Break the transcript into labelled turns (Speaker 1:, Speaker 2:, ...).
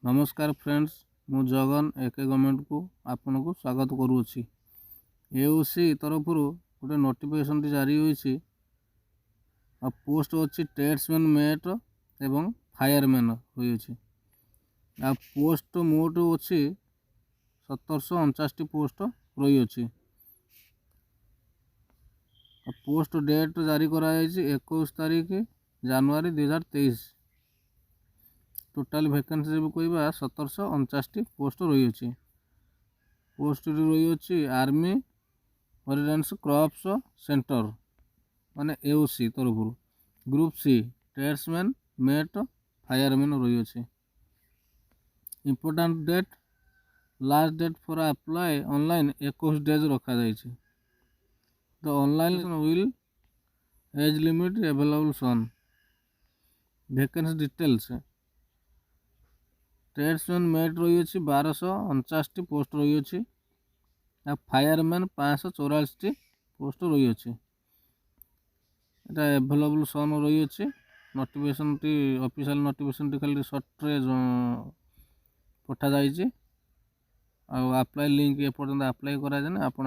Speaker 1: नमस्कार फ्रेंड्स, मु जगन एके गवर्नमेंट को आपन को स्वागत करुँची। एओसी तरफ गोटे नोटिफिकेशन जारी होइछि। पोस्ट अच्छी ट्रेड्समैन मेट एवं फायरमैन होइछि। पोस्ट मोट अच्छी 1749 पोस्ट रही अछि। पोस्ट डेट जारी कराई 21 तारीख जनवरी 2023। टोटाल वैकेंसी जब कहवा 1749 पोस्ट रही अछि। पोस्ट रही अछि आर्मी ऑर्डिनेंस क्रॉप्स सेंटर माने एओसी तरफ। Group C tradesman mate fireman रही अछि। Important date last date for apply online 21 days रखा जाइछि। The online will age limit available सन। वैकेंसी डिटेल्स ट्रेड्समैन मेट रही अछि 1249 पोस्ट रही अछि। फायरमैन 544 पोस्ट रही अछि। एटा अवेलेबल सन रही अछि। Notification T official notification T खाली शॉर्ट रे पठा जाइछि। आ अप्लाई लिंक ए पर्यंत अप्लाई करा जाने आपण